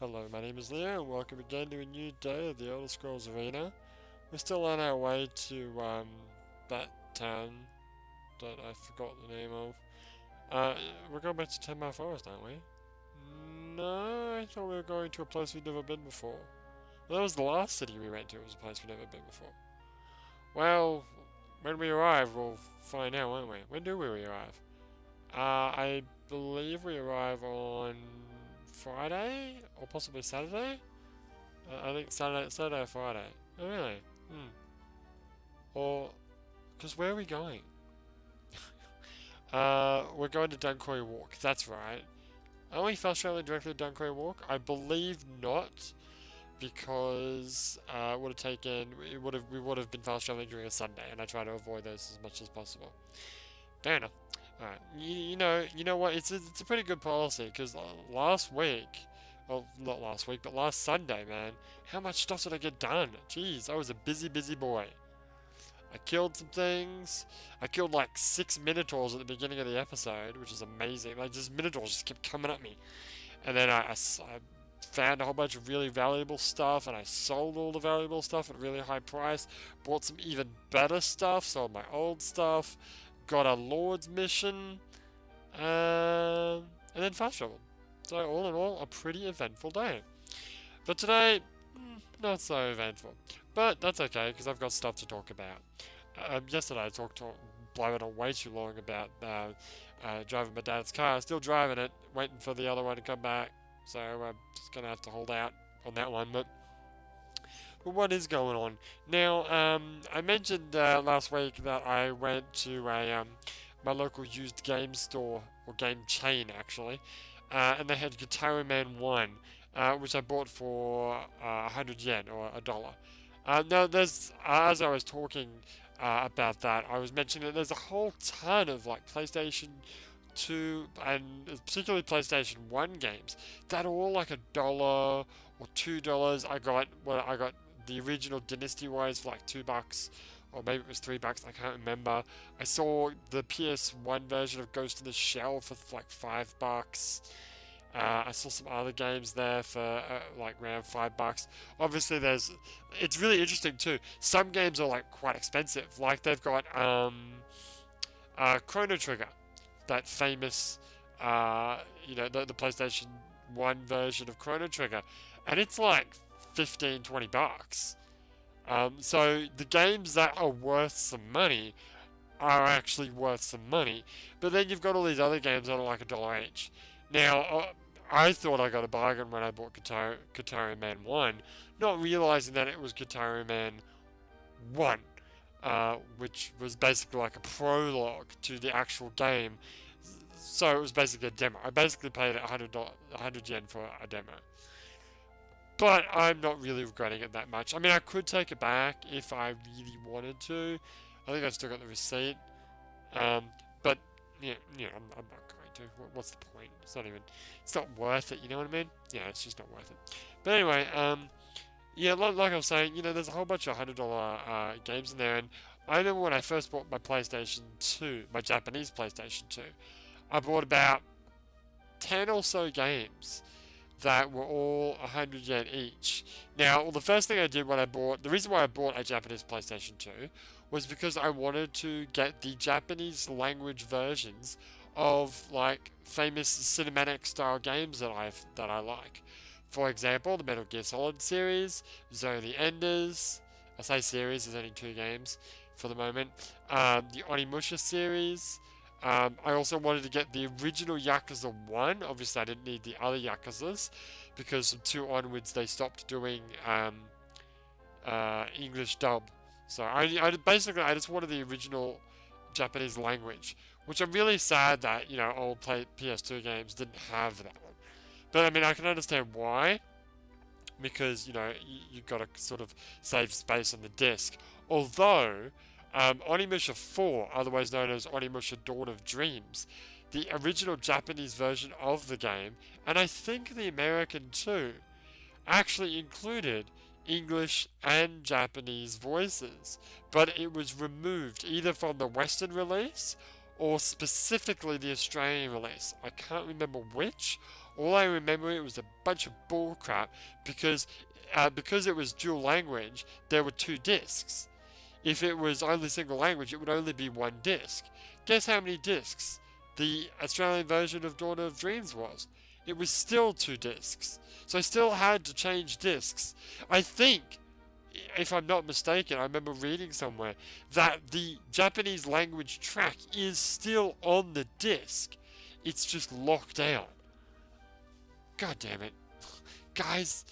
Hello, my name is Leo, and welcome again to a new day of the Elder Scrolls Arena. We're still on our way to that town that I forgot the name of. We're going back to 10 Mile Forest, aren't we? No, I thought we were going to a place we'd never been before. Well, that was the last city we went to. It was a place we'd never been before. Well, when we arrive, we'll find out, won't we? When do we arrive? I believe we arrive on Friday or possibly Saturday. I think Saturday or Friday. Oh really? Or because where are we going? We're going to Duncoy Walk. That's right. Are we fast traveling directly to Duncoy Walk? I believe not, because it would have taken. We would have been fast traveling during a Sunday, and I try to avoid those as much as possible. Fair enough. Alright, you know what? It's a pretty good policy because last week, well, not last week, but last Sunday, man, how much stuff did I get done? Jeez, I was a busy boy. I killed some things. I killed like 6 minotaurs at the beginning of the episode, which is amazing. Like, just minotaurs just kept coming at me, and then I found a whole bunch of really valuable stuff, and I sold all the valuable stuff at a really high price. Bought some even better stuff. Sold my old stuff. Got a Lord's mission, and then fast traveled. So all in all, a pretty eventful day. But today, not so eventful. But that's okay, because I've got stuff to talk about. Yesterday I talked blabbing on way too long about driving my dad's car. Still driving it, waiting for the other one to come back. So I'm just going to have to hold out on that one. But what is going on now? I mentioned last week that I went to my local used game store, or game chain actually, and they had Guitar Man 1, which I bought for 100 yen, or a dollar. Now, there's as I was talking about that, I was mentioning that there's a whole ton of like PlayStation 2 and particularly PlayStation 1 games that are all like a dollar or $2. I got the original Dynasty Wars for like $2, or maybe it was $3. I can't remember. I saw the PS1 version of Ghost in the Shell for like $5. I saw some other games there for like around $5. Obviously, it's really interesting too. Some games are like quite expensive. Like they've got Chrono Trigger, that famous the PlayStation 1 version of Chrono Trigger, and it's like 15-20 bucks. So the games that are worth some money are actually worth some money. But then you've got all these other games that are like a dollar each. Now, I thought I got a bargain when I bought Guitar Man 1, not realizing that it was Guitar Man 1, which was basically like a prologue to the actual game. So it was basically a demo. I basically paid $100 yen for a demo. But I'm not really regretting it that much. I mean, I could take it back if I really wanted to. I think I still got the receipt. But I'm not going to. What's the point? It's not worth it. You know what I mean? Yeah, it's just not worth it. But anyway, yeah, like I was saying, there's a whole bunch of $100 games in there, and I remember when I first bought my PlayStation 2, my Japanese PlayStation 2, I bought about 10 or so games that were all 100 yen each. Now, well, the first thing I did the reason why I bought a Japanese PlayStation 2 was because I wanted to get the Japanese language versions of like famous cinematic style games that I like. For example, the Metal Gear Solid series, Zone of the Enders. I say series, there's only 2 games for the moment. The Onimusha series. I also wanted to get the original Yakuza 1. Obviously, I didn't need the other Yakuzas, because from 2 onwards they stopped doing English dub. So I just wanted the original Japanese language, which I'm really sad that old PS2 games didn't have that one. But I mean, I can understand why, because you've got to sort of save space on the disc. Although Onimusha 4, otherwise known as Onimusha Dawn of Dreams, the original Japanese version of the game, and I think the American too, actually included English and Japanese voices, but it was removed either from the Western release or specifically the Australian release. I can't remember which, All I remember, it was a bunch of bullcrap because it was dual language, there were 2 discs. If it was only single language, it would only be 1 disc. Guess how many discs the Australian version of Dawn of Dreams was? It was still 2 discs. So I still had to change discs. I think, if I'm not mistaken, I remember reading somewhere that the Japanese language track is still on the disc. It's just locked out. God damn it. Guys,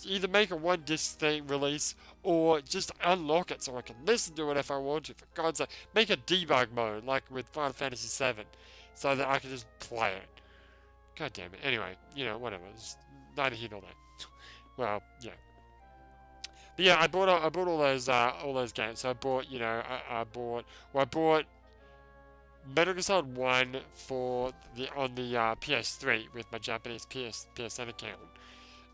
either make a 1 disc thing release or just unlock it so I can listen to it if I want to. For God's sake, make a debug mode like with Final Fantasy VII so that I can just play it. God damn it. Anyway, you know, whatever. It's neither here nor there. Well, yeah. But yeah, I bought all those games. So I bought, you know, I bought Metal Gear Solid 1 on the PS3 with my Japanese PSN account.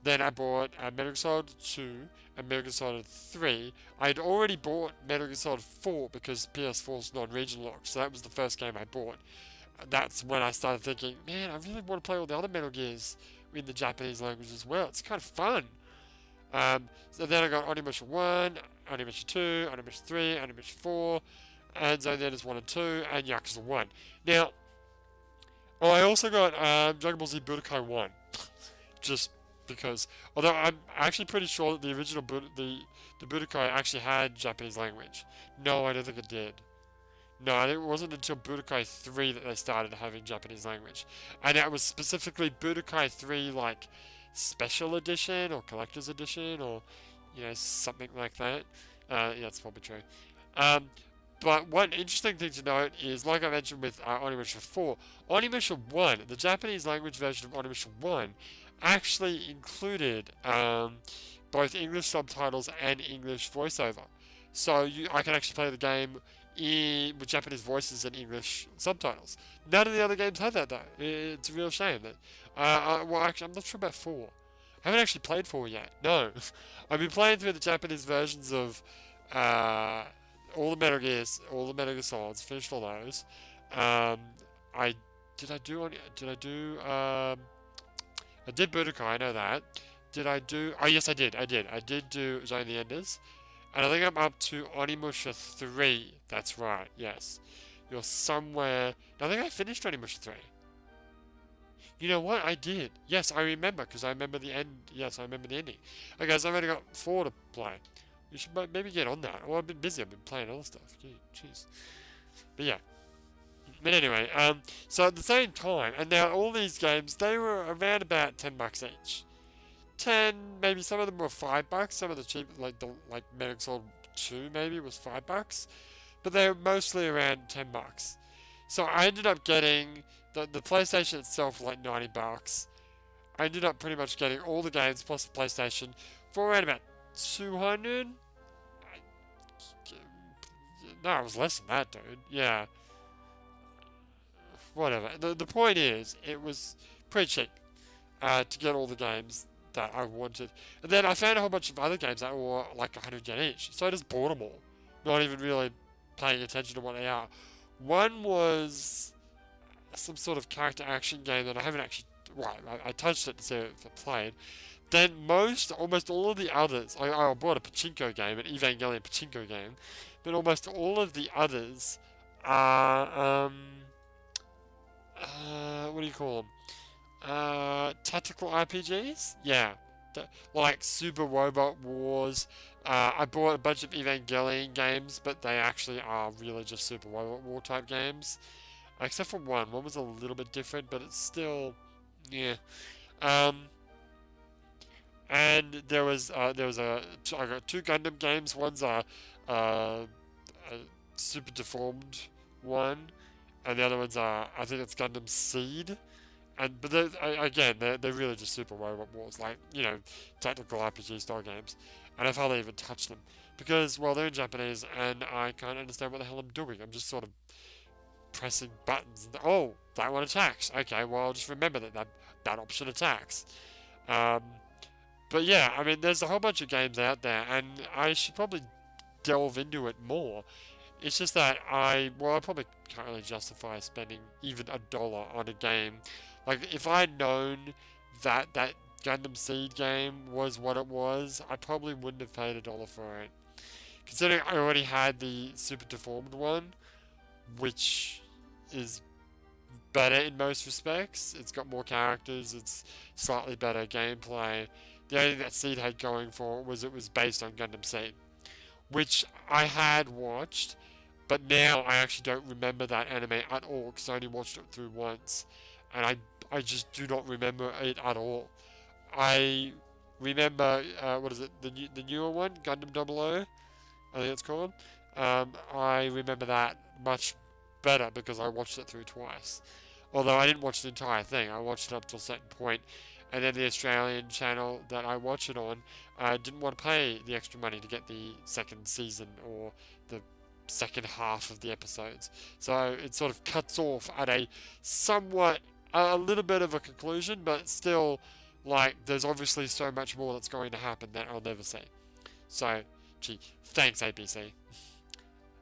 Then I bought Metal Gear Solid 2 and Metal Gear Solid 3. I had already bought Metal Gear Solid 4 because PS4 is non-regional locked, so that was the first game I bought. That's when I started thinking, man, I really want to play all the other Metal Gears in the Japanese language as well. It's kind of fun. So then I got Onimusha 1, Onimusha 2, Onimusha 3, Onimusha 4, and Zone the Enders 1 and 2, and Yakuza 1. Now, I also got Dragon Ball Z Budokai 1. Just because, although I'm actually pretty sure that the original the Budokai actually had Japanese language. No, I don't think it did. No, I think it wasn't until Budokai 3 that they started having Japanese language. And it was specifically Budokai 3, like, Special Edition, or Collector's Edition, or, you know, something like that. Yeah, that's probably true. But one interesting thing to note is, like I mentioned with Onimusha 4, Onimusha 1, the Japanese language version of Onimusha 1, actually included both English subtitles and English voiceover. So I can actually play the game with Japanese voices and English subtitles. None of the other games had that though. It's a real shame that. Well, actually, I'm not sure about 4. I haven't actually played 4 yet. No, I've been playing through the Japanese versions of all the Metal Gears, all the Metal Gear Solids. Finished all those. I did Budokai, I know that. Did I do... Oh, yes, I did. I did do Zone the Enders. And I think I'm up to Onimusha 3. That's right, yes. You're somewhere... I think I finished Onimusha 3. You know what? I did. Yes, I remember, because I remember the end. Yes, I remember the ending. Okay, so I've only got 4 to play. You should maybe get on that. Well, I've been busy. I've been playing other stuff. Jeez. But yeah. But anyway, so at the same time, and now all these games, they were around about $10 each. 10, maybe some of them were $5. Some of the cheap, like Metal Gear Solid 2, maybe was $5. But they were mostly around $10. So I ended up getting the PlayStation itself for like $90. I ended up pretty much getting all the games plus the PlayStation for around about 200. No, it was less than that, dude. Yeah. Whatever. The point is, it was pretty cheap to get all the games that I wanted. And then I found a whole bunch of other games that were like 100 yen each. So I just bought them all, not even really paying attention to what they are. One was some sort of character action game that I haven't actually... Well, I touched it to see if it played. Then almost all of the others... I bought a pachinko game, an Evangelion pachinko game. But almost all of the others are... what do you call them? Tactical RPGs? Yeah. Like Super Robot Wars. I bought a bunch of Evangelion games, but they actually are really just Super Robot War type games. Except for one. One was a little bit different, but it's still... Yeah. And there was I got 2 Gundam games. One's a super deformed one, and the other one's I think it's Gundam Seed. But they're really just Super Robot Wars, like, you know, tactical RPG style games. And I've hardly even touched them because, well, they're in Japanese and I can't understand what the hell I'm doing. I'm just sort of pressing buttons. Oh, that one attacks. Okay, well, I'll just remember that option attacks. But yeah, I mean, there's a whole bunch of games out there, and I should probably delve into it more. It's just that I probably can't really justify spending even $1 on a game Like, if I'd known that that Gundam Seed game was what it was, I probably wouldn't have paid $1 for it. Considering I already had the Super Deformed one, which is better in most respects. It's got more characters, it's slightly better gameplay. The only thing that Seed had going for it was based on Gundam Seed, which I had watched, but now I actually don't remember that anime at all because I only watched it through once, and I just do not remember it at all. I remember what is it, the newer one, Gundam 00, I think it's called. I remember that much better because I watched it through twice. Although I didn't watch the entire thing, I watched it up to a certain point, and then the Australian channel that I watch it on didn't want to pay the extra money to get the second season or the second half of the episodes. So it sort of cuts off at a somewhat, a little bit of a conclusion, but still, like, there's obviously so much more that's going to happen that I'll never see. So, gee, thanks ABC.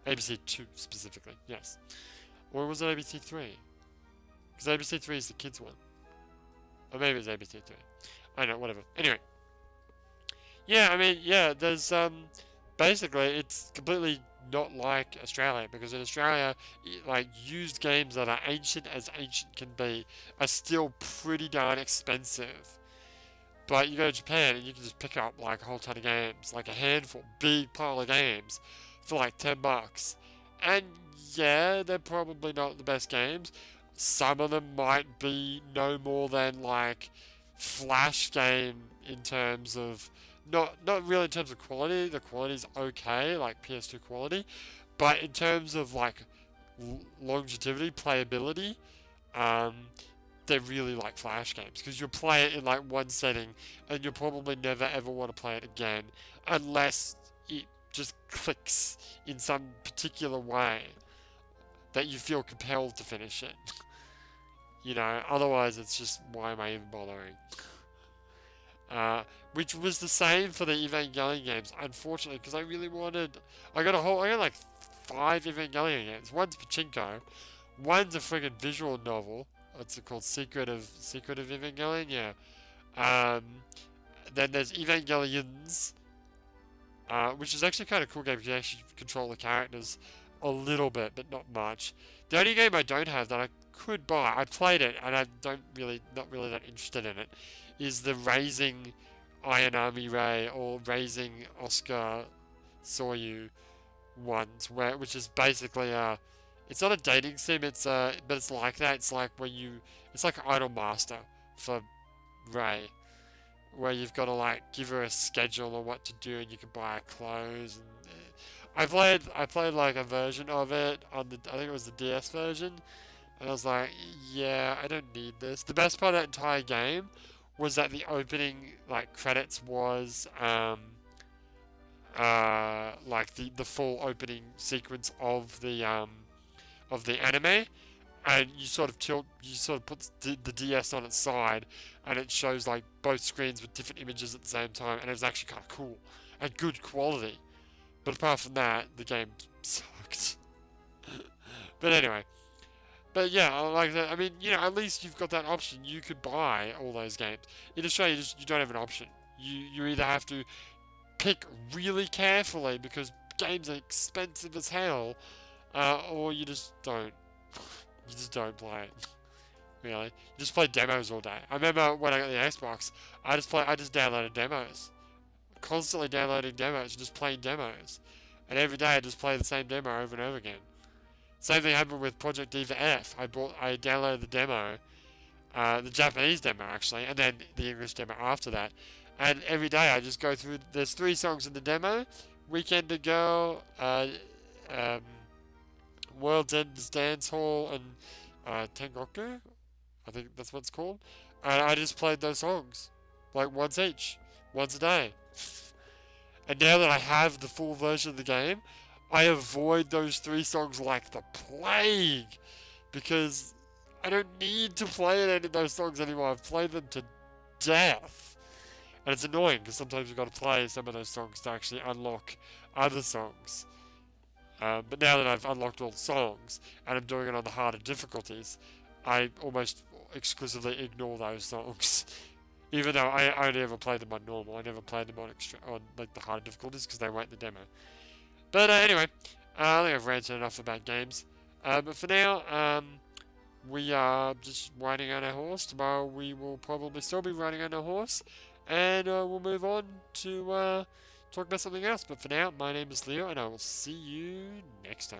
ABC 2 specifically, yes. Or was it ABC 3? Because ABC 3 is the kids one. Or maybe it's ABC 3. I don't know, whatever. Anyway. Yeah, I mean, yeah, there's, basically, it's completely not like Australia, because in Australia, like, used games that are ancient as ancient can be are still pretty darn expensive. But you go to Japan and you can just pick up, like, a whole ton of games, like a handful, big pile of games, for like $10. And yeah, they're probably not the best games. Some of them might be no more than like Flash game in terms of not really in terms of quality. The quality's okay, like PS2 quality, but in terms of like longevity, playability, um, they're really like Flash games because you'll play it in like one setting and you'll probably never ever want to play it again unless it just clicks in some particular way that you feel compelled to finish it. You know, otherwise it's just, why am I even bothering? Which was the same for the Evangelion games, unfortunately, because I really wanted. I got like 5 Evangelion games. One's Pachinko, one's a friggin' visual novel. What's it called? Secret of Evangelion. Yeah. Then there's Evangelions, which is actually kind of cool game because you actually control the characters a little bit, but not much. The only game I don't have that I could buy, I played it and I not really that interested in it, is the Raising Iron Army Ray or Raising Oscar Soryu ones, which is basically it's not a dating sim, but it's like that. It's like it's like Idol Master for Ray, where you've got to like give her a schedule on what to do, and you can buy her clothes. And I played like a version of it on I think it was the DS version, and I was like, yeah, I don't need this. The best part of that entire game was that the opening like credits was like the full opening sequence of the anime, and you sort of put the DS on its side, and it shows like both screens with different images at the same time, and it was actually kind of cool and good quality. But apart from that, the game sucked. But anyway, but yeah, like that. I mean, you know, at least you've got that option. You could buy all those games. In Australia, you don't have an option. You either have to pick really carefully because games are expensive as hell, or you just don't. You just don't play it. Really, you just play demos all day. I remember when I got the Xbox, I just downloaded demos, constantly downloading demos, just playing demos, and every day I just play the same demo over and over again. Same thing happened with Project Diva F. I downloaded the demo, the Japanese demo actually, and then the English demo after that. And every day I just go through. There's 3 songs in the demo: Weekend to Go, World's End Dance Hall, and Tengoku. I think that's what it's called. And I just played those songs, like once each, once a day. And now that I have the full version of the game, I avoid those 3 songs like the plague, because I don't need to play any of those songs anymore. I've played them to death. And it's annoying, because sometimes you've got to play some of those songs to actually unlock other songs. But now that I've unlocked all the songs, and I'm doing it on the harder difficulties, I almost exclusively ignore those songs. Even though I only ever played them on normal, I never played them on like the harder difficulties because they weren't in the demo. But anyway, I think I've ranted enough about games. But for now, we are just riding on our horse. Tomorrow we will probably still be riding on our horse, and we'll move on to talk about something else. But for now, my name is Leo, and I will see you next time.